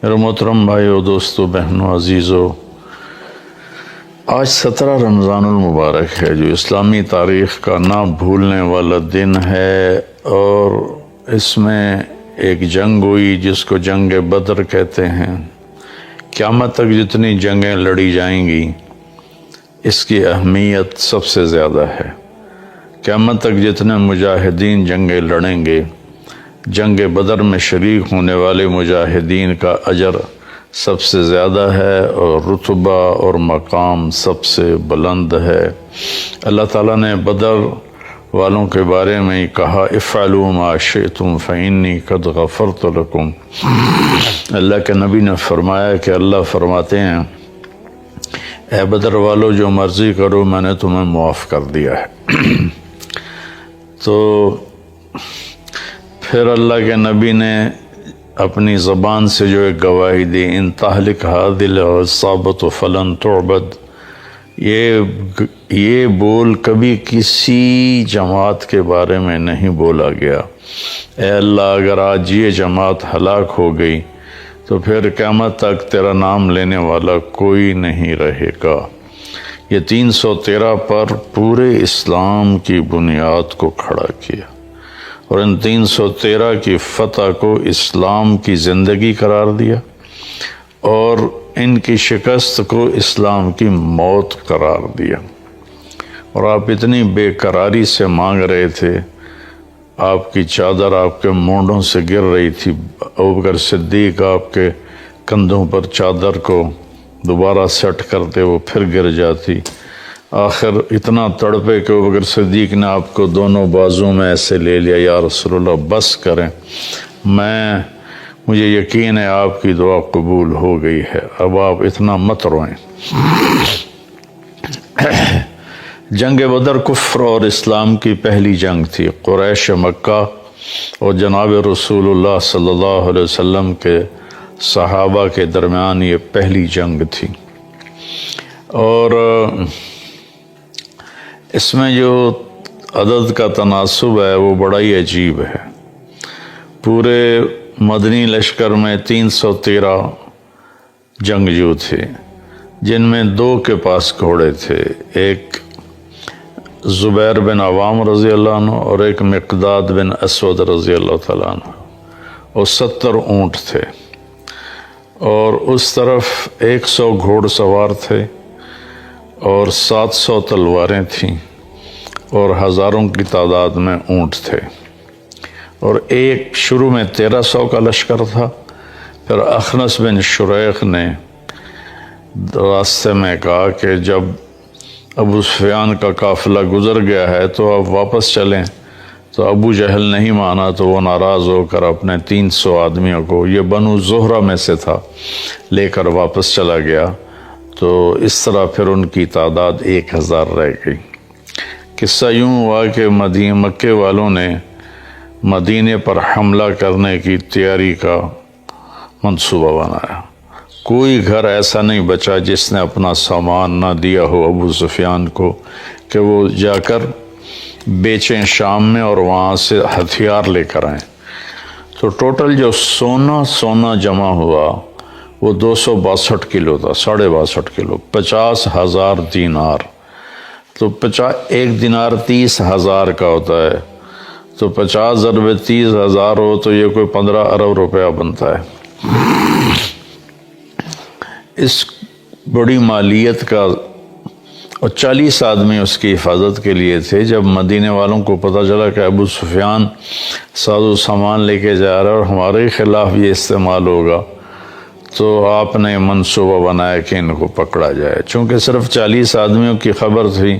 میرے محترم بھائیو، دوستو، بہنوں، عزیزو، آج 17 رمضان المبارک ہے جو اسلامی تاریخ کا نہ بھولنے والا دن ہے، اور اس میں ایک جنگ ہوئی جس کو جنگ بدر کہتے ہیں۔ قیامت تک جتنی جنگیں لڑی جائیں گی اس کی اہمیت سب سے زیادہ ہے۔ قیامت تک جتنے مجاہدین جنگیں لڑیں گے، جنگ بدر میں شریک ہونے والے مجاہدین کا اجر سب سے زیادہ ہے اور رتبہ اور مقام سب سے بلند ہے۔ اللہ تعالیٰ نے بدر والوں کے بارے میں کہا، افعلوا ما شئتم فإنی قد غفرت لکم۔ اللہ کے نبی نے فرمایا کہ اللہ فرماتے ہیں، اے بدر والو، جو مرضی کرو، میں نے تمہیں معاف کر دیا ہے۔ تو پھر اللہ کے نبی نے اپنی زبان سے جو ایک گواہی دی، ان تہلک هذه العصابۃ فلن تعبد، یہ بول کبھی کسی جماعت کے بارے میں نہیں بولا گیا۔ اے اللہ، اگر آج یہ جماعت ہلاک ہو گئی تو پھر قیامت تک تیرا نام لینے والا کوئی نہیں رہے گا۔ یہ 313 پر پورے اسلام کی بنیاد کو کھڑا کیا، اور ان 313 کی فتح کو اسلام کی زندگی قرار دیا، اور ان کی شکست کو اسلام کی موت قرار دیا۔ اور آپ اتنی بے قراری سے مانگ رہے تھے، آپ کی چادر آپ کے مونڈوں سے گر رہی تھی، ابوبکر صدیق آپ کے کندھوں پر چادر کو دوبارہ سیٹ کرتے، وہ پھر گر جاتی۔ آخر اتنا تڑپے کہ ابوبکر صدیق نے آپ کو دونوں بازوں میں ایسے لے لیا، یا رسول اللہ بس کریں، مجھے یقین ہے آپ کی دعا قبول ہو گئی ہے، اب آپ اتنا مت روئیں۔ جنگ بدر کفر اور اسلام کی پہلی جنگ تھی۔ قریش مکہ اور جناب رسول اللہ صلی اللہ علیہ وسلم کے صحابہ کے درمیان یہ پہلی جنگ تھی، اور اس میں جو عدد کا تناسب ہے وہ بڑا ہی عجیب ہے۔ پورے مدنی لشکر میں 313 جنگجو تھے، جن میں 2 کے پاس گھوڑے تھے، ایک زبیر بن عوام رضی اللہ عنہ اور ایک مقداد بن اسود رضی اللہ تعالیٰ عنہ، اور 70 اونٹ تھے، اور اس طرف 100 گھوڑ سوار تھے، اور 700 تلواریں تھیں، اور ہزاروں کی تعداد میں اونٹ تھے۔ اور ایک شروع میں 1300 کا لشکر تھا، پھر اخنس بن شریق نے راستے میں کہا کہ جب ابو سفیان کا قافلہ گزر گیا ہے تو اب واپس چلیں، تو ابو جہل نہیں مانا، تو وہ ناراض ہو کر اپنے 300 آدمیوں کو، یہ بنو زہرہ میں سے تھا، لے کر واپس چلا گیا۔ تو اس طرح پھر ان کی تعداد 1000 رہ گئی۔ قصہ یوں ہوا کہ مکے والوں نے مدینے پر حملہ کرنے کی تیاری کا منصوبہ بنایا۔ کوئی گھر ایسا نہیں بچا جس نے اپنا سامان نہ دیا ہو ابو سفیان کو کہ وہ جا کر بیچیں شام میں اور وہاں سے ہتھیار لے کر آئیں۔ تو ٹوٹل جو سونا جمع ہوا وہ 262 کلو تھا، 62.5 کلو، 50,000 دینار۔ تو ایک دینار 30,000 کا ہوتا ہے، تو 50 ضرب 30,000 ہو تو یہ کوئی 15 ارب روپیہ بنتا ہے۔ اس بڑی مالیت کا، اور 40 آدمی اس کی حفاظت کے لیے تھے۔ جب مدینے والوں کو پتہ چلا کہ ابو سفیان ساز و سامان لے کے جا رہا ہے اور ہمارے خلاف یہ استعمال ہوگا، تو آپ نے منصوبہ بنایا کہ ان کو پکڑا جائے۔ چونکہ صرف 40 آدمیوں کی خبر تھی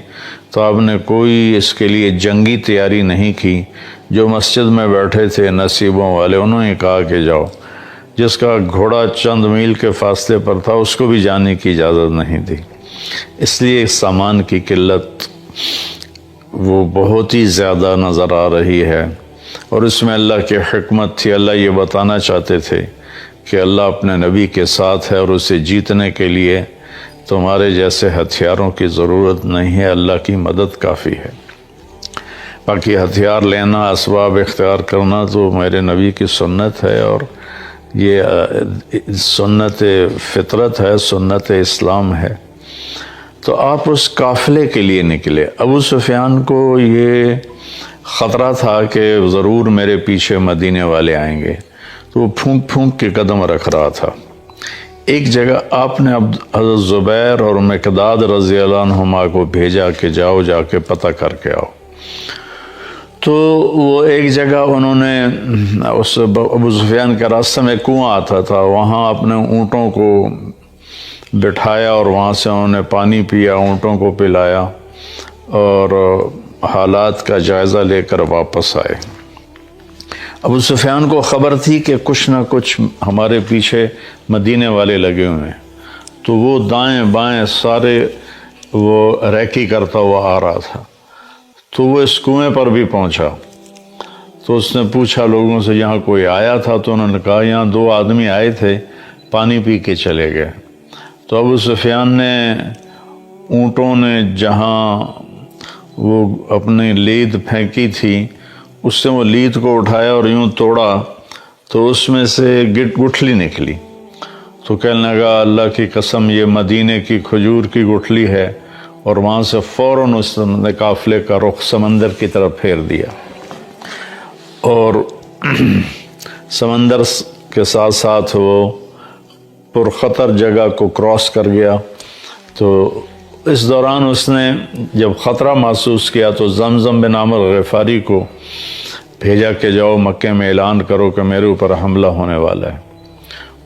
تو آپ نے کوئی اس کے لیے جنگی تیاری نہیں کی۔ جو مسجد میں بیٹھے تھے نصیبوں والے، انہوں نے کہا کہ جاؤ۔ جس کا گھوڑا چند میل کے فاصلے پر تھا اس کو بھی جانے کی اجازت نہیں دی، اس لیے سامان کی قلت وہ بہت ہی زیادہ نظر آ رہی ہے، اور اس میں اللہ کی حکمت تھی۔ اللہ یہ بتانا چاہتے تھے کہ اللہ اپنے نبی کے ساتھ ہے، اور اسے جیتنے کے لیے تمہارے جیسے ہتھیاروں کی ضرورت نہیں ہے، اللہ کی مدد کافی ہے۔ باقی ہتھیار لینا، اسباب اختیار کرنا تو میرے نبی کی سنت ہے، اور یہ سنت فطرت ہے، سنت اسلام ہے۔ تو آپ اس قافلے کے لیے نکلے۔ ابو سفیان کو یہ خطرہ تھا کہ ضرور میرے پیچھے مدینے والے آئیں گے، تو وہ پھونک پھونک کے قدم رکھ رہا تھا۔ ایک جگہ آپ نے حضرت زبیر اور مقداد رضی اللہ عنہما کو بھیجا کہ جاؤ جا کے پتہ کر کے آؤ۔ تو وہ ایک جگہ انہوں نے اس ابو سفیان کے راستے میں کنواں آتا تھا، وہاں اپنے اونٹوں کو بٹھایا اور وہاں سے انہوں نے پانی پیا، اونٹوں کو پلایا اور حالات کا جائزہ لے کر واپس آئے۔ ابو سفیان کو خبر تھی کہ کچھ نہ کچھ ہمارے پیچھے مدینے والے لگے ہوئے ہیں، تو وہ دائیں بائیں سارے وہ ریکی کرتا ہوا آ رہا تھا۔ تو وہ اس کنویں پر بھی پہنچا، تو اس نے پوچھا لوگوں سے یہاں کوئی آیا تھا؟ تو انہوں نے کہا یہاں 2 آدمی آئے تھے، پانی پی کے چلے گئے۔ تو ابو سفیان نے اونٹوں نے جہاں وہ اپنی لید پھینکی تھی اس سے وہ لید کو اٹھایا اور یوں توڑا تو اس میں سے گٹھلی نکلی۔ تو کہنے لگا اللہ کی قسم یہ مدینے کی کھجور کی گٹھلی ہے، اور وہاں سے فوراً اس نے قافلے کا رخ سمندر کی طرف پھیر دیا اور سمندر کے ساتھ ساتھ وہ پرخطر جگہ کو کراس کر گیا۔ تو اس دوران اس نے جب خطرہ محسوس کیا تو زمزم بن عامر غفاری کو بھیجا کہ جاؤ مکے میں اعلان کرو کہ میرے اوپر حملہ ہونے والا ہے۔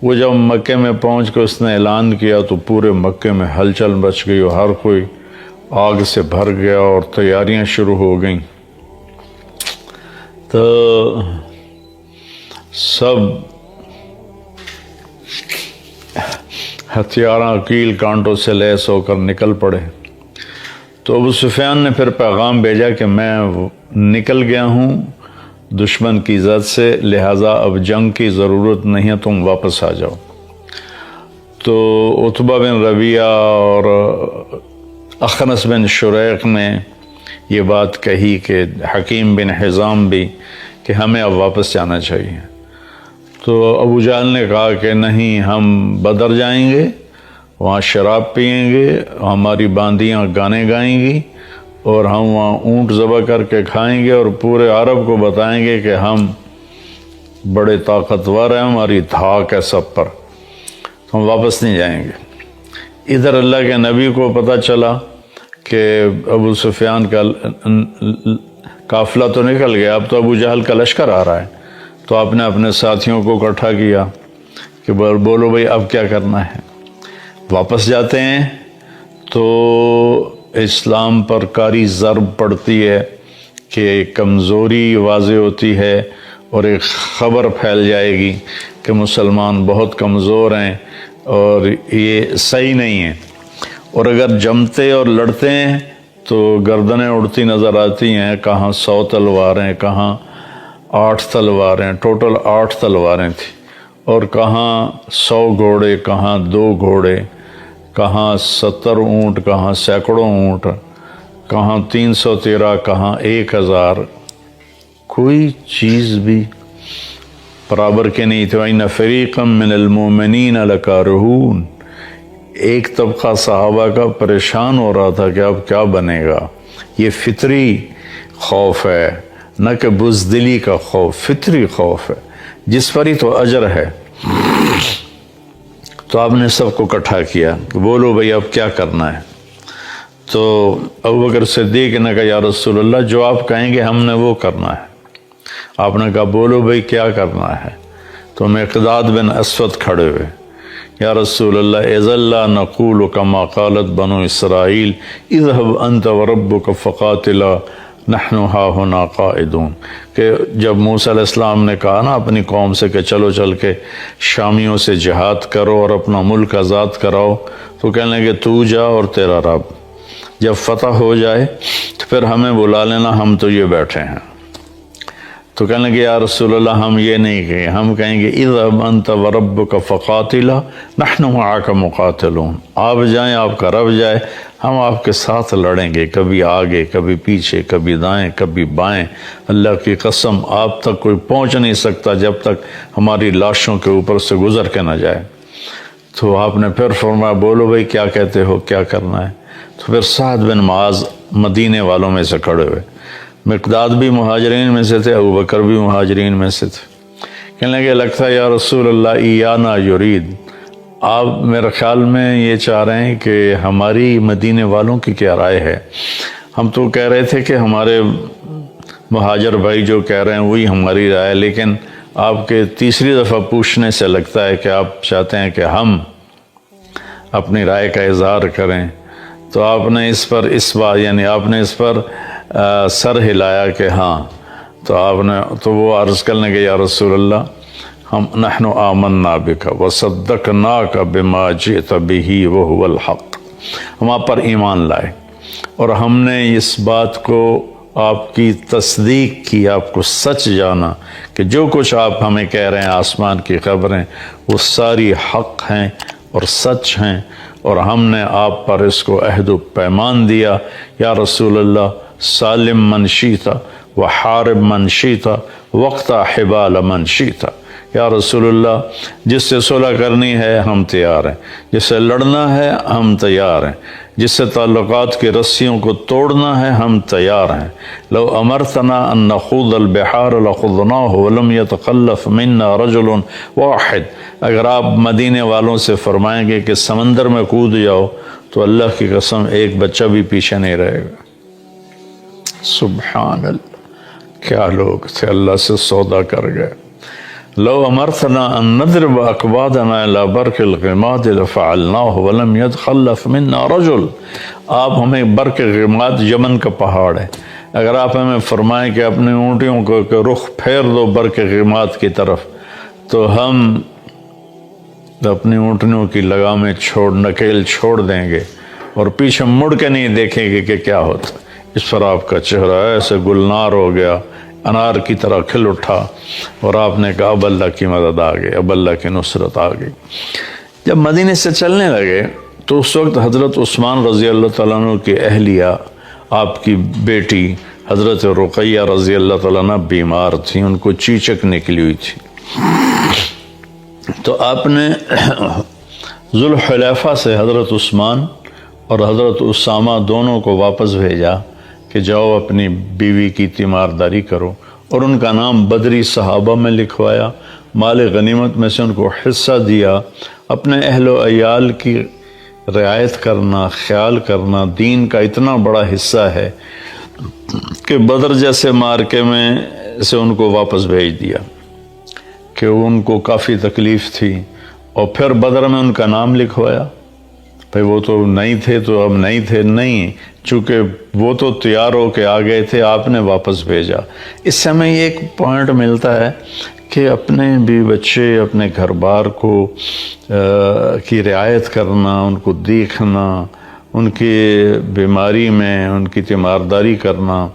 وہ جب مکے میں پہنچ کے اس نے اعلان کیا تو پورے مکے میں ہلچل مچ گئی اور ہر کوئی آگ سے بھر گیا اور تیاریاں شروع ہو گئیں۔ تو سب ہتھیاراں کیل کانٹوں سے لیس ہو کر نکل پڑے۔ تو ابو سفیان نے پھر پیغام بھیجا کہ میں نکل گیا ہوں دشمن کی زد سے، لہٰذا اب جنگ کی ضرورت نہیں ہے، تم واپس آ جاؤ۔ تو عتبہ بن ربیعہ اور اخنس بن شریق نے یہ بات کہی کہ حکیم بن حزام بھی کہ ہمیں اب واپس جانا چاہیے۔ تو ابو جہل نے کہا کہ نہیں، ہم بدر جائیں گے، وہاں شراب پئیں گے، ہماری باندیاں گانے گائیں گی اور ہم وہاں اونٹ ذبح کر کے کھائیں گے اور پورے عرب کو بتائیں گے کہ ہم بڑے طاقتور ہیں، ہماری دھاک ہے سب پر، ہم واپس نہیں جائیں گے۔ ادھر اللہ کے نبی کو پتہ چلا کہ ابو سفیان کا قافلہ تو نکل گیا، اب تو ابو جہل کا لشکر آ رہا ہے۔ تو آپ نے اپنے ساتھیوں کو اکٹھا کیا کہ بولو بھائی اب کیا کرنا ہے، واپس جاتے ہیں تو اسلام پر کاری ضرب پڑتی ہے کہ کمزوری واضح ہوتی ہے اور ایک خبر پھیل جائے گی کہ مسلمان بہت کمزور ہیں اور یہ صحیح نہیں ہے، اور اگر جمتے اور لڑتے ہیں تو گردنیں اڑتی نظر آتی ہیں، کہاں 100 تلواریں، کہاں 8 تلواریں، ٹوٹل 8 تلواریں تھیں، اور کہاں 100 گھوڑے، کہاں 2 گھوڑے، کہاں 70 اونٹ، کہاں سینکڑوں اونٹ، کہاں 313، کہاں 1000، کوئی چیز بھی برابر کے نہیں تھی۔ وَإِنَّ فَرِيقًا مِّنَ الْمُؤْمِنِينَ لَكَارِهُونَ، ایک طبقہ صحابہ کا پریشان ہو رہا تھا کہ اب کیا بنے گا۔ یہ فطری خوف ہے، نہ کہ بزدلی کا خوف، فطری خوف ہے جس پر ہی تو اجر ہے۔ تو آپ نے سب کو اکٹھا کیا کہ بولو بھئی اب کیا کرنا ہے۔ تو ابوبکر صدیق نے کہا یا رسول اللہ جو آپ کہیں گے ہم نے وہ کرنا ہے۔ آپ نے کہا بولو بھئی کیا کرنا ہے۔ تو مقداد بن اسود کھڑے ہوئے، یا رسول اللہ اذا لا نقول کما قالت بنو اسرائیل اذهب انت وربک فقاتلا نحن ہاہنا قائدون، کہ جب موسیٰ علیہ السلام نے کہا نا اپنی قوم سے کہ چلو چل کے شامیوں سے جہاد کرو اور اپنا ملک آزاد کراؤ، تو کہنے لگے تو جا اور تیرا رب، جب فتح ہو جائے تو پھر ہمیں بلا لینا، ہم تو یہ بیٹھے ہیں۔ تو کہنے لگے یا رسول اللہ ہم یہ نہیں کہیں، ہم کہیں گے اذهب انت وربک فقاتلا نحن معک مقاتلون، آپ جائیں، آپ کا رب جائے، ہم آپ کے ساتھ لڑیں گے، کبھی آگے کبھی پیچھے، کبھی دائیں کبھی بائیں، اللہ کی قسم آپ تک کوئی پہنچ نہیں سکتا جب تک ہماری لاشوں کے اوپر سے گزر کے نہ جائے۔ تو آپ نے پھر فرمایا بولو بھائی کیا کہتے ہو، کیا کرنا ہے؟ تو پھر سعد بن معاذ مدینے والوں میں سے کھڑے ہوئے، مقداد بھی مہاجرین میں سے تھے، ابوبکر بھی مہاجرین میں سے تھے، کہنے لگے لگتا ہے یا رسول اللہ ایانا یرید، آپ میرے خیال میں یہ چاہ رہے ہیں کہ ہماری مدینے والوں کی کیا رائے ہے؟ ہم تو کہہ رہے تھے کہ ہمارے مہاجر بھائی جو کہہ رہے ہیں وہی ہماری رائے ہے، لیکن آپ کے تیسری دفعہ پوچھنے سے لگتا ہے کہ آپ چاہتے ہیں کہ ہم اپنی رائے کا اظہار کریں۔ تو آپ نے اس پر آپ نے اس پر سر ہلایا کہ ہاں، تو وہ عرض کرنے کے یا رسول اللہ ہم نحن آمنا بک وصدقناک بما جئت بہ وہو الحق، ہم آپ پر ایمان لائے اور ہم نے اس بات کو آپ کی تصدیق کی، آپ کو سچ جانا کہ جو کچھ آپ ہمیں کہہ رہے ہیں آسمان کی خبریں وہ ساری حق ہیں اور سچ ہیں، اور ہم نے آپ پر اس کو عہد و پیمان دیا یا رسول اللہ سالم من شیتا وحارب من شیتا وقتا حبال من شیتا، یا رسول اللہ جس سے صلح کرنی ہے ہم تیار ہیں، جس سے لڑنا ہے ہم تیار ہیں، جس سے تعلقات کی رسیوں کو توڑنا ہے ہم تیار ہیں۔ لو امرتنا ان نخوض البحار لخضناہ ولم يتخلف منا رجل واحد، اگر آپ مدینے والوں سے فرمائیں گے کہ سمندر میں کود جاؤ تو اللہ کی قسم ایک بچہ بھی پیچھے نہیں رہے گا۔ سبحان اللہ، کیا لوگ تھے، اللہ سے سودا کر گئے۔ لو امرتنا ان نضرب اکبادنا الى برق الغماد لفعلناه ولم يتخلف منا رجل، آپ ہمیں برق غماد یمن کا پہاڑ ہے، اگر آپ ہمیں فرمائیں کہ اپنے اونٹیوں کو رخ پھیر دو برق غماد کی طرف تو ہم اپنی اونٹنیوں کی لگامیں نکیل چھوڑ دیں گے اور پیچھے مڑ کے نہیں دیکھیں گے کہ کیا ہوتا۔ اس پر آپ کا چہرہ ایسے گلنار ہو گیا، انار کی طرح کھل اٹھا، اور آپ نے کہا اب اللہ کی مدد آ گئی، اب اللہ کی نصرت آ گئی۔ جب مدینے سے چلنے لگے تو اس وقت حضرت عثمان رضی اللہ تعالیٰ عنہ کی اہلیہ، آپ کی بیٹی حضرت رقیہ رضی اللہ تعالیٰ عنہ بیمار تھیں، ان کو چیچک نکلی ہوئی تھی۔ تو آپ نے ذوالحلیفہ سے حضرت عثمان اور حضرت اسامہ دونوں کو واپس بھیجا کہ جاؤ اپنی بیوی کی تیمارداری کرو، اور ان کا نام بدری صحابہ میں لکھوایا، مال غنیمت میں سے ان کو حصہ دیا۔ اپنے اہل و عیال کی رعایت کرنا، خیال کرنا دین کا اتنا بڑا حصہ ہے کہ بدر جیسے مارکے میں سے ان کو واپس بھیج دیا کہ ان کو کافی تکلیف تھی، اور پھر بدر میں ان کا نام لکھوایا۔ بھائی وہ تو نہیں تھے تو اب نہیں تھے، نہیں، چونکہ وہ تو تیار ہو کے آ گئے تھے، آپ نے واپس بھیجا۔ اس سے ہمیں ایک پوائنٹ ملتا ہے کہ اپنے بیوی بچے، اپنے گھر بار کو کی رعایت کرنا، ان کو دیکھنا، ان کی بیماری میں ان کی تیمارداری کرنا،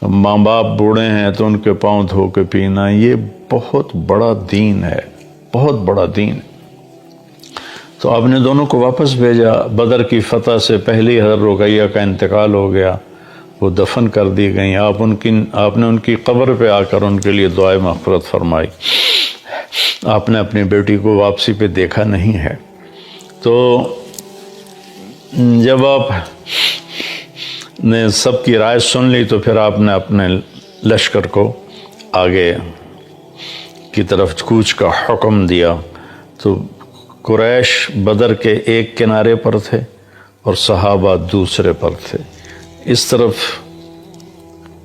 ماں باپ بوڑھے ہیں تو ان کے پاؤں دھو کے پینا، یہ بہت بڑا دین ہے، بہت بڑا دین ہے۔ تو آپ نے دونوں کو واپس بھیجا۔ بدر کی فتح سے پہلے حضرت رقیہ کا انتقال ہو گیا، وہ دفن کر دی گئیں۔ آپ نے ان کی قبر پہ آ کر ان کے لیے دعائے مغفرت فرمائی۔ آپ نے اپنی بیٹی کو واپسی پہ دیکھا نہیں ہے۔ تو جب آپ نے سب کی رائے سن لی تو پھر آپ نے اپنے لشکر کو آگے کی طرف کوچ کا حکم دیا۔ تو قریش بدر کے ایک کنارے پر تھے اور صحابہ دوسرے پر تھے۔ اس طرف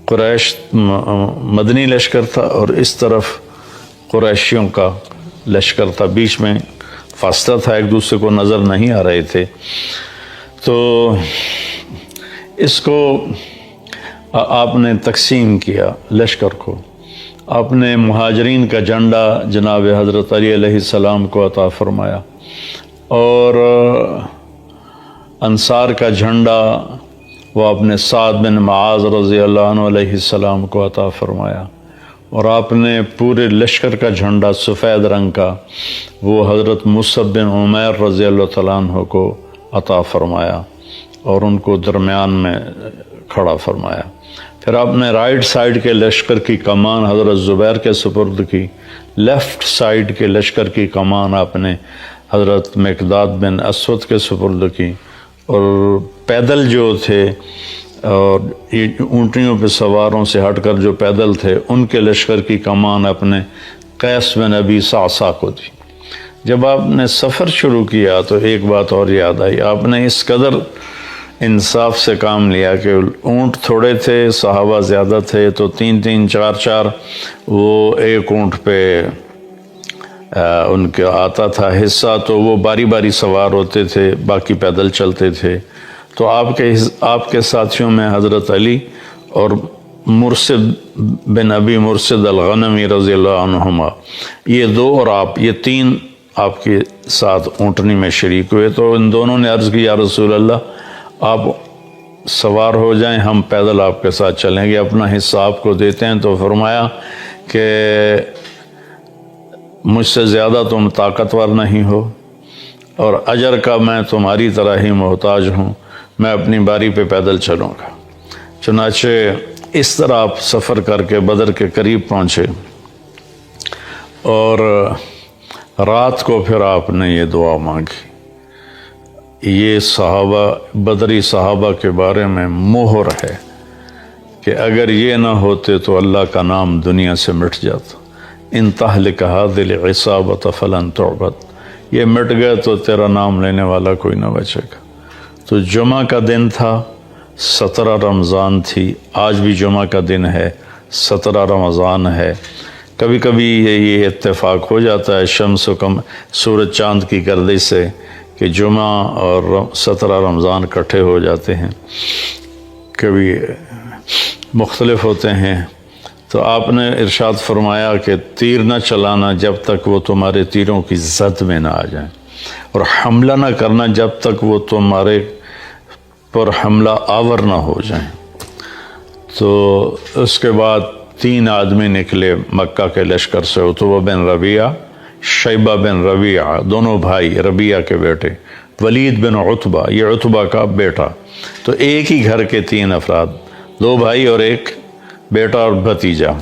قریش مدنی لشکر تھا اور اس طرف قریشیوں کا لشکر تھا، بیچ میں فاصلہ تھا، ایک دوسرے کو نظر نہیں آ رہے تھے۔ تو اس کو آپ نے تقسیم کیا لشکر کو۔ آپ نے مہاجرین کا جھنڈا جناب حضرت علی علیہ السلام کو عطا فرمایا، اور انصار کا جھنڈا وہ آپ نے سعد بن معاذ رضی اللہ عنہ علیہ السلام کو عطا فرمایا، اور آپ نے پورے لشکر کا جھنڈا سفید رنگ کا وہ حضرت مصعب بن عمیر رضی اللہ تعالیٰ عنہ کو عطا فرمایا، اور ان کو درمیان میں کھڑا فرمایا۔ پھر آپ نے رائٹ سائڈ کے لشکر کی کمان حضرت زبیر کے سپرد کی، لیفٹ سائڈ کے لشکر کی کمان آپ نے حضرت مقداد بن اسود کے سپرد کی، اور پیدل جو تھے اور یہ اونٹیوں پہ سواروں سے ہٹ کر جو پیدل تھے ان کے لشکر کی کمان اپنے قیس بن ابی صعصع کو دی۔ جب آپ نے سفر شروع کیا تو ایک بات اور یاد آئی، آپ نے اس قدر انصاف سے کام لیا کہ اونٹ تھوڑے تھے، صحابہ زیادہ تھے، تو 3 4 وہ ایک اونٹ پہ ان کا آتا تھا حصہ، تو وہ باری باری سوار ہوتے تھے، باقی پیدل چلتے تھے۔ تو آپ کے ساتھیوں میں حضرت علی اور مرسد بن ابی مرسد الغنمی رضی اللہ عنہما، یہ 2 اور آپ، یہ 3 آپ کے ساتھ اونٹنی میں شریک ہوئے۔ تو ان دونوں نے عرض کی یا رسول اللہ آپ سوار ہو جائیں، ہم پیدل آپ کے ساتھ چلیں گے، اپنا حصہ آپ کو دیتے ہیں۔ تو فرمایا کہ مجھ سے زیادہ تم طاقتور نہیں ہو، اور اجر کا میں تمہاری طرح ہی محتاج ہوں، میں اپنی باری پہ پیدل چلوں گا۔ چنانچہ اس طرح آپ سفر کر کے بدر کے قریب پہنچے، اور رات کو پھر آپ نے یہ دعا مانگی۔ یہ صحابہ، بدری صحابہ کے بارے میں مہر ہے کہ اگر یہ نہ ہوتے تو اللہ کا نام دنیا سے مٹ جاتا۔ ان تہلک ہذہ العصابۃ فلن تعبد، یہ مٹ گئے تو تیرا نام لینے والا کوئی نہ بچے گا۔ تو جمعہ کا دن تھا، 17 رمضان تھی، آج بھی جمعہ کا دن ہے، 17 رمضان ہے۔ کبھی کبھی یہ اتفاق ہو جاتا ہے شمس و سورج چاند کی گردش سے کہ جمعہ اور 17 رمضان اکٹھے ہو جاتے ہیں، کبھی مختلف ہوتے ہیں۔ تو آپ نے ارشاد فرمایا کہ تیر نہ چلانا جب تک وہ تمہارے تیروں کی زد میں نہ آ جائیں، اور حملہ نہ کرنا جب تک وہ تمہارے پر حملہ آور نہ ہو جائیں۔ تو اس کے بعد 3 آدمی نکلے مکہ کے لشکر سے، عتبہ بن ربیعہ، شیبہ بن ربیعہ، دونوں بھائی ربیعہ کے بیٹے، ولید بن عتبہ، یہ عتبہ کا بیٹا۔ تو ایک ہی گھر کے 3 افراد، 2 بھائی اور ایک بیٹا اور بھتیجا۔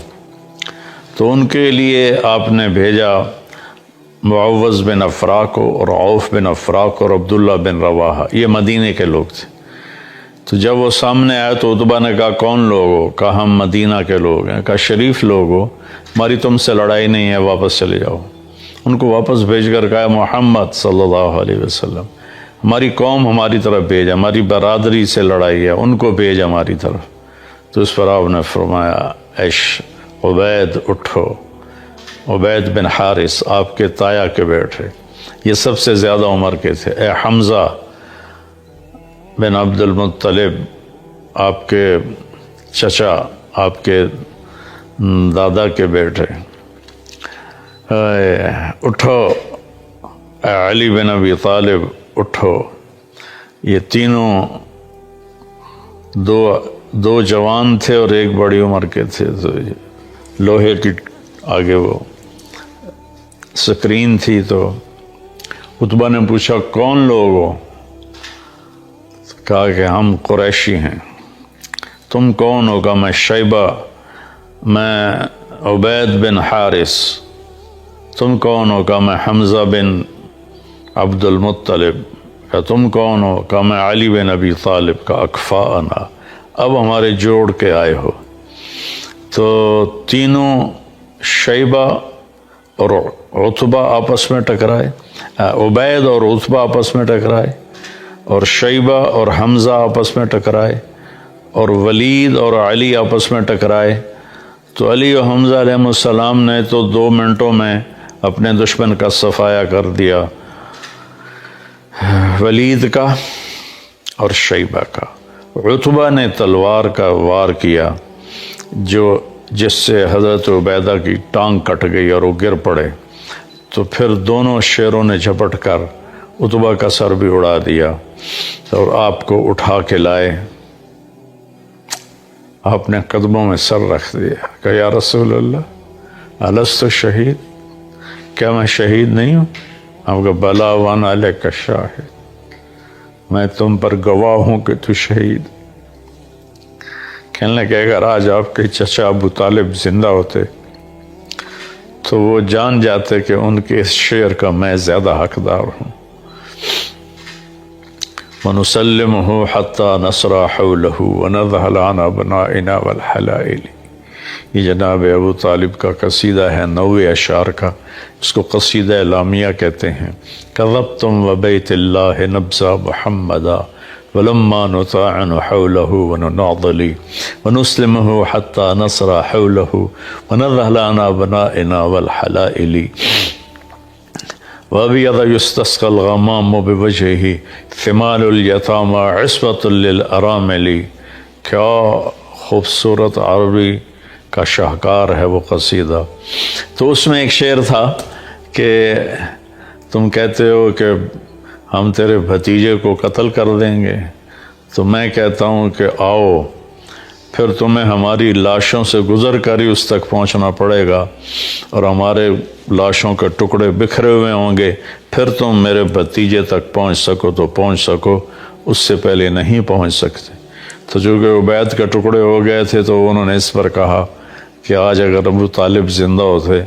تو ان کے لیے آپ نے بھیجا معوذ بن افراء کو، اور عوف بن افراء کو، اور عبداللہ بن رواحہ، یہ مدینے کے لوگ تھے۔ تو جب وہ سامنے آئے تو عتبہ نے کہا کون لوگ ہو؟ کہا ہم مدینہ کے لوگ ہیں۔ کہا شریف لوگ ہو، ہماری تم سے لڑائی نہیں ہے، واپس چلے جاؤ۔ ان کو واپس بھیج کر کہا محمد صلی اللہ علیہ وسلم، ہماری قوم ہماری طرف بھیج، ہماری برادری سے لڑائی ہے، ان کو بھیج ہماری طرف۔ تو اس پر آپ نے فرمایا ایش عبید اٹھو، عبید بن حارث آپ کے تایا کے بیٹے، یہ سب سے زیادہ عمر کے تھے، اے حمزہ بن عبد المطلب آپ کے چچا، آپ کے دادا کے بیٹے، اٹھو، اے علی بن ابی طالب اٹھو۔ یہ تینوں دو جوان تھے اور ایک بڑی عمر کے تھے، تو لوہے کی آگے وہ سکرین تھی۔ تو عتبہ نے پوچھا کون لوگ ہو؟ کہا کہ ہم قریشی ہیں۔ تم کون ہو؟ کہا میں شیبہ، میں عبید بن حارث۔ تم کون ہو؟ کہا میں حمزہ بن عبد المطلب۔ کہا تم کون ہو؟ کہا میں علی بن ابی طالب کا اکفاءنا، اب ہمارے جوڑ کے آئے ہو۔ تو تینوں شیبہ اور عتبہ آپس میں ٹکرائے، عبید اور عتبہ آپس میں ٹکرائے، اور شیبہ اور حمزہ آپس میں ٹکرائے، اور ولید اور علی آپس میں ٹکرائے۔ تو علی و حمزہ علیہ السلام نے تو 2 منٹوں میں اپنے دشمن کا صفایا کر دیا، ولید کا اور شیبہ کا۔ عتبہ نے تلوار کا وار کیا جس سے حضرت عبیدہ کی ٹانگ کٹ گئی اور وہ گر پڑے۔ تو پھر دونوں شیروں نے جھپٹ کر عتبہ کا سر بھی اڑا دیا اور آپ کو اٹھا کے لائے۔ آپ نے قدموں میں سر رکھ دیا کہ یا رسول اللہ الست شہید، کیا میں شہید نہیں ہوں؟ آپ کا بلا وانا علیک شاہد، میں تم پر گواہ ہوں کہ تو شہید۔ کہنے لگے اگر آج آپ کے چچا ابو طالب زندہ ہوتے تو وہ جان جاتے کہ ان کے اس شعر کا میں زیادہ حقدار ہوں۔ وَنُسَلِّمُهُ حَتَّى نَصْرَ حَوْلَهُ وَنَذْهَلَ عَنْ أَبْنَائِنَا وَالْحَلَائِلِ۔ یہ جناب ابو طالب کا قصیدہ ہے، 90 اشعار کا، اس کو قصیدہ لامیہ کہتے ہیں۔ كَذَبْتُمْ وَبَيْتِ اللَّهِ نَبْزَ مُحَمَّدًا وَلَمَّا نُطَاعِنُ حَوْلَهُ وَنُنَاضِلِ وَنُسْلِمُهُ حَتَّى نَصْرَ حَوْلَهُ وَنَذْهَلَ عَنْ أَبْنَائِنَا وَالْحَلَائِلِ وَأَبْيَضَ يُسْتَسْقَى الْغَمَامُ بِوَجْهِهِ ثِمَالُ الْيَتَامَى عِصْبَةٌ لِلْأَرَامِلِ۔ کیا خوبصورت عربی کا شاہکار ہے وہ قصیدہ۔ تو اس میں ایک شعر تھا کہ تم کہتے ہو کہ ہم تیرے بھتیجے کو قتل کر دیں گے، تو میں کہتا ہوں کہ آؤ پھر تمہیں ہماری لاشوں سے گزر کر ہی اس تک پہنچنا پڑے گا، اور ہمارے لاشوں کے ٹکڑے بکھرے ہوئے ہوں گے، پھر تم میرے بھتیجے تک پہنچ سکو تو پہنچ سکو، اس سے پہلے نہیں پہنچ سکتے۔ تو چونکہ عبید کے ٹکڑے ہو گئے تھے تو انہوں نے اس پر کہا کہ آج اگر ابو طالب زندہ ہوتے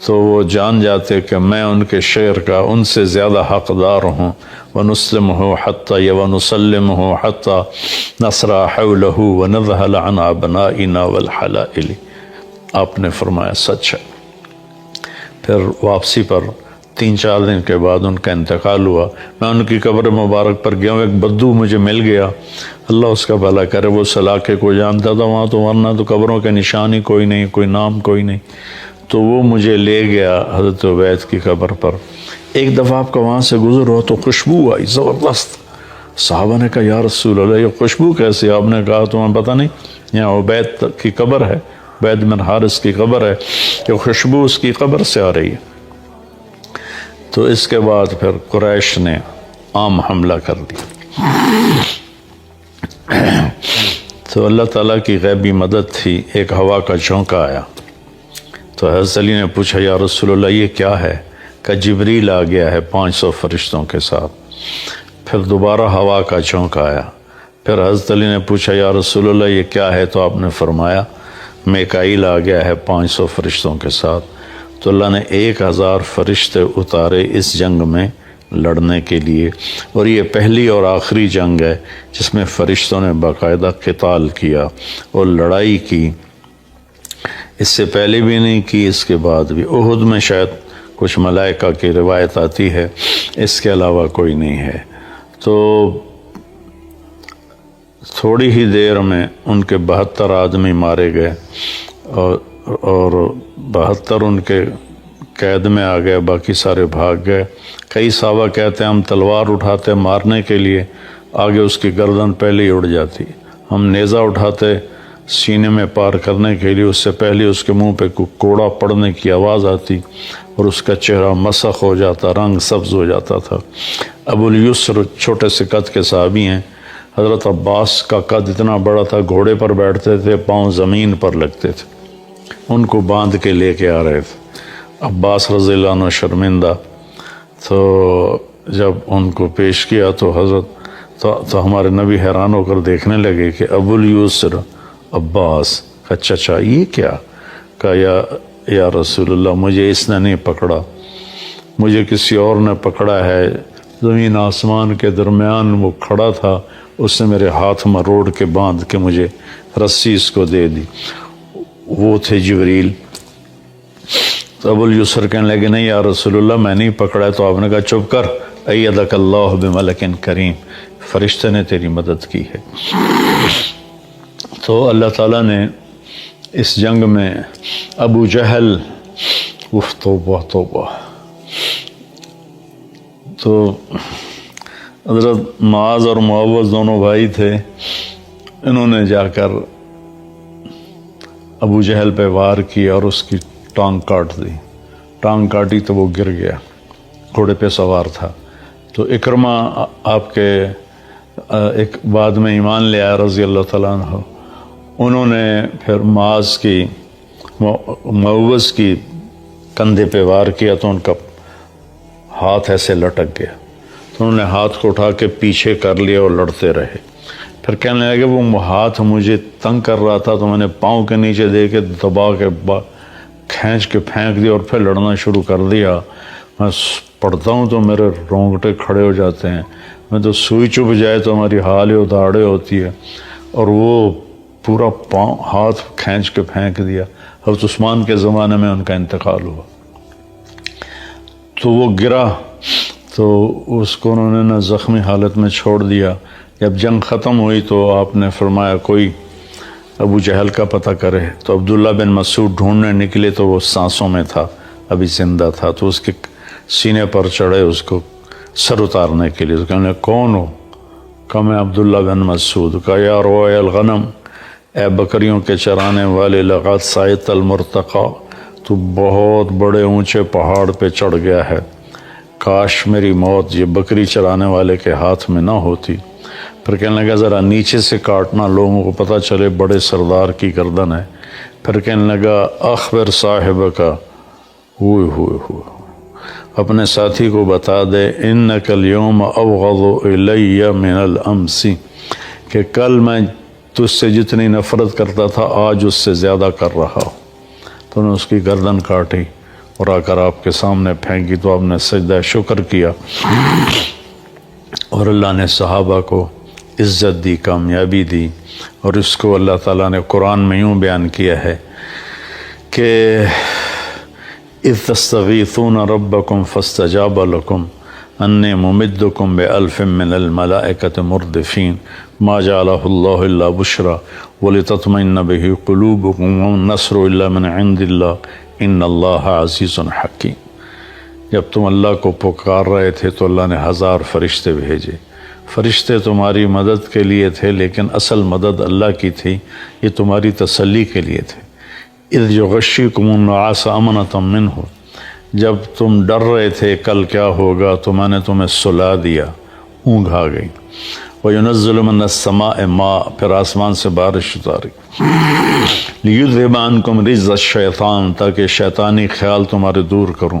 تو وہ جان جاتے کہ میں ان کے شعر کا ان سے زیادہ حقدار ہوں۔ وَنُسْلِمُهُ حَتَّى وَنُسَلِّمُهُ حَتَّى نَصْرَ حَوْلَهُ وَنَذْهَلَ عَنْ أَبْنَائِنَا وَالْحَلَائِلِ۔ آپ نے فرمایا سچ ہے۔ پھر واپسی پر 3-4 دن کے بعد ان کا انتقال ہوا۔ میں ان کی قبر مبارک پر گیا ہوں، ایک بدو مجھے مل گیا، اللہ اس کا بھلا کرے، وہ اس علاقے کو جانتا تھا، وہاں تو ورنہ تو قبروں کے نشان ہی کوئی نہیں، کوئی نام کوئی نہیں، تو وہ مجھے لے گیا حضرت عبید کی قبر پر۔ ایک دفعہ آپ کا وہاں سے گزر ہوا تو خوشبو آئی زبردست۔ صحابہ نے کہا یا رسول اللہ یہ خوشبو کیسی؟ آپ نے کہا تمہیں پتہ نہیں، یہاں عبید کی قبر ہے، عبید بن حارث کی قبر ہے، کہ خوشبو اس کی قبر سے آ رہی ہے۔ تو اس کے بعد پھر قریش نے عام حملہ کر دیا۔ تو اللہ تعالیٰ کی غیبی مدد تھی، ایک ہوا کا جھونکا آیا، تو حضرت علی نے پوچھا یا رسول اللہ یہ کیا ہے؟ کہ جبریل آ گیا ہے 500 فرشتوں کے ساتھ۔ پھر دوبارہ ہوا کا جھونکا آیا، پھر حضرت علی نے پوچھا یا رسول اللہ یہ کیا ہے؟ تو آپ نے فرمایا میکائیل آ گیا ہے 500 فرشتوں کے ساتھ۔ تو اللہ نے 1000 فرشتے اتارے اس جنگ میں لڑنے کے لیے، اور یہ پہلی اور آخری جنگ ہے جس میں فرشتوں نے باقاعدہ قتال کیا اور لڑائی کی۔ اس سے پہلے بھی نہیں کی، اس کے بعد بھی۔ احد میں شاید کچھ ملائکہ کی روایت آتی ہے، اس کے علاوہ کوئی نہیں ہے۔ تو تھوڑی ہی دیر میں ان کے 72 آدمی مارے گئے، اور 72 ان کے قید میں آ گئے، باقی سارے بھاگ گئے۔ کئی صحابہ کہتے ہیں ہم تلوار اٹھاتے مارنے کے لیے، آگے اس کی گردن پہلے ہی اڑ جاتی، ہم نیزہ اٹھاتے سینے میں پار کرنے کے لیے، اس سے پہلے اس کے منہ پہ کوڑا پڑنے کی آواز آتی اور اس کا چہرہ مسخ ہو جاتا، رنگ سبز ہو جاتا تھا۔ ابو الیسر چھوٹے سے قد کے صحابی ہیں، حضرت عباس کا قد اتنا بڑا تھا، گھوڑے پر بیٹھتے تھے، پاؤں زمین پر لگتے تھے، ان کو باندھ کے لے کے آ رہے تھے۔ عباس رضی اللہ عنہ شرمندہ، تو جب ان کو پیش کیا تو حضرت تو ہمارے نبی حیران ہو کر دیکھنے لگے کہ ابو الیسر عباس کا چچا یہ کیا؟ کہا یا رسول اللہ مجھے اس نے نہیں پکڑا، مجھے کسی اور نے پکڑا ہے، زمین آسمان کے درمیان وہ کھڑا تھا، اس نے میرے ہاتھ میں روڑ کے باندھ کے مجھے رسی اس کو دے دی، وہ تھے جبریل۔ تو ابو الیسر کہنے لگے نہیں یا رسول اللہ میں نہیں پکڑا ہے۔ تو آپ نے کہا چپ کر، ایدک اللہ بملک کریم، فرشتے نے تیری مدد کی ہے۔ تو اللہ تعالیٰ نے اس جنگ میں ابو جہل، توبہ، تو حضرت معاذ اور معوذ دونوں بھائی تھے، انہوں نے جا کر ابو جہل پہ وار کیا اور اس کی ٹانگ کاٹ دی، ٹانگ کاٹی تو وہ گر گیا، گھوڑے پہ سوار تھا۔ تو اکرمہ آپ کے ایک بعد میں ایمان لے آیا رضی اللہ تعالیٰ عنہ، انہوں نے پھر معاذ کی معوذ کی کندھے پہ وار کیا تو ان کا ہاتھ ایسے لٹک گیا، تو انہوں نے ہاتھ کو اٹھا کے پیچھے کر لیا اور لڑتے رہے. پھر کہنے لگے وہ ہاتھ مجھے تنگ کر رہا تھا تو میں نے پاؤں کے نیچے دے کے دبا کے کھینچ کے پھینک دیا اور پھر لڑنا شروع کر دیا. میں پڑھتا ہوں تو میرے رونگٹے کھڑے ہو جاتے ہیں. میں تو سوئی چبھ جائے تو ہماری حال اداڑے ہوتی ہے. اور وہ پورا پاؤں ہاتھ کھینچ کے پھینک دیا. حضرت عثمان کے زمانے میں ان کا انتقال ہوا تو وہ گرا تو اس کو انہوں نے زخمی حالت میں چھوڑ دیا. جب جنگ ختم ہوئی تو آپ نے فرمایا کوئی ابو جہل کا پتہ کرے. تو عبداللہ بن مسعود ڈھونڈنے نکلے تو وہ سانسوں میں تھا, ابھی زندہ تھا. تو اس کے سینے پر چڑھے اس کو سر اتارنے کے لیے. تو کہنے لگے کون ہو؟ کہا میں عبداللہ بن مسعود. کہا یا روع الغنم, اے بکریوں کے چرانے والے, لقد صعدت المرتقى, تو بہت بڑے اونچے پہاڑ پہ چڑھ گیا ہے. کاش میری موت یہ بکری چرانے والے کے ہاتھ میں نہ ہوتی. پھر کہنے لگا ذرا نیچے سے کاٹنا, لوگوں کو پتہ چلے بڑے سردار کی گردن ہے. پھر کہنے لگا اخبر صاحب کا, ہوئے اپنے ساتھی کو بتا دے, انک اليوم ابغض الی من الامس, کہ کل میں تجھ سے جتنی نفرت کرتا تھا آج اس سے زیادہ کر رہا ہوں. تو انہوں نے اس کی گردن کاٹی اور آ کر آپ کے سامنے پھینکی. تو آپ نے سجدہ شکر کیا اور اللہ نے صحابہ کو عزت دی, کامیابی دی. اور اس کو اللہ تعالیٰ نے قرآن میں یوں بیان کیا ہے کہ اذ تستغیثون ربکم فاستجاب لکم انی ممدکم بألف من الملائکۃ مردفین ما جعلہ اللہ الا بشرا ولتطمئن بہ قلوبکم والنصر الا من عند اللہ ان اللہ عزیز حکیم. جب تم اللہ کو پکار رہے تھے تو اللہ نے 1000 فرشتے بھیجے. فرشتے تمہاری مدد کے لیے تھے لیکن اصل مدد اللہ کی تھی, یہ تمہاری تسلی کے لیے تھے. اذ یغشیکم النعاس امنۃ منہ, جب تم ڈر رہے تھے کل کیا ہوگا تو میں نے تمہیں سلا دیا, اونگ آ گئی. وَيُنَزِّلُ مِنَ السَّمَاءِ مَاءً, پھر آسمان سے بارش اتاری. لِيُذْهِبَ عَنْكُمْ رِجْزَ الشَّيْطَانِ, تاکہ شیطانی خیال تمہارے دور کروں.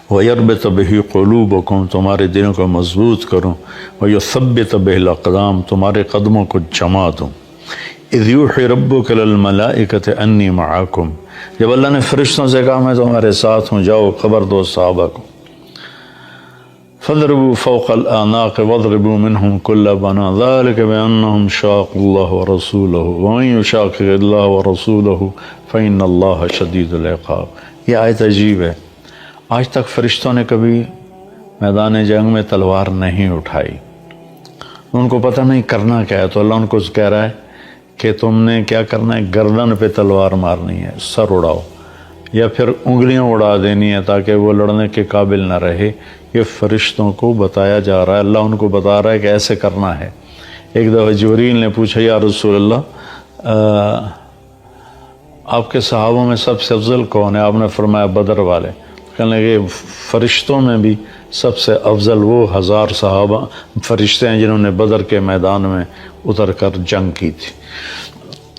وَيَرْبِطَ بِهِ قُلُوبَكُمْ, تمہارے دلوں کو مضبوط کروں. وَيُثَبِّتَ بِهِ الْأَقْدَامَ, تمہارے قدموں کو جما دوں. اذ یوحی ربک الی الملائکۃ انی معکم, جب اللہ نے فرشتوں سے کہا میں تمہارے ساتھ ہوں, جاؤ خبر دو صحابہ کو. فاضربوا فوق الاعناق واضربوا منهم كل بنان ذلك بانهم شاقوا الله ورسوله ومن يشاقق الله ورسوله فان الله شدید العقاب. یہ آیت عجیب ہے. آج تک فرشتوں نے کبھی میدان جنگ میں تلوار نہیں اٹھائی, ان کو پتہ نہیں کرنا کیا ہے. تو اللہ ان کو کہہ رہا ہے کہ تم نے کیا کرنا ہے, گردن پہ تلوار مارنی ہے, سر اڑاؤ یا پھر انگلیاں اڑا دینی ہے تاکہ وہ لڑنے کے قابل نہ رہے. یہ فرشتوں کو بتایا جا رہا ہے, اللہ ان کو بتا رہا ہے کہ ایسے کرنا ہے. ایک دفعہ جبریل نے پوچھا یا رسول اللہ آپ کے صحابوں میں سب سے افضل کون ہے؟ آپ نے فرمایا بدر والے. کہنے لگے فرشتوں میں بھی سب سے افضل وہ 1000 صحابہ فرشتے ہیں جنہوں نے بدر کے میدان میں اتر کر جنگ کی تھی.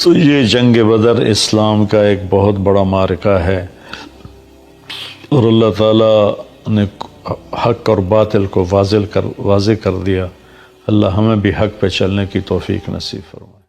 تو یہ جنگ بدر اسلام کا ایک بہت بڑا معرکہ ہے اور اللہ تعالیٰ نے حق اور باطل کو واضح کر دیا. اللہ ہمیں بھی حق پہ چلنے کی توفیق نصیب فرمائے.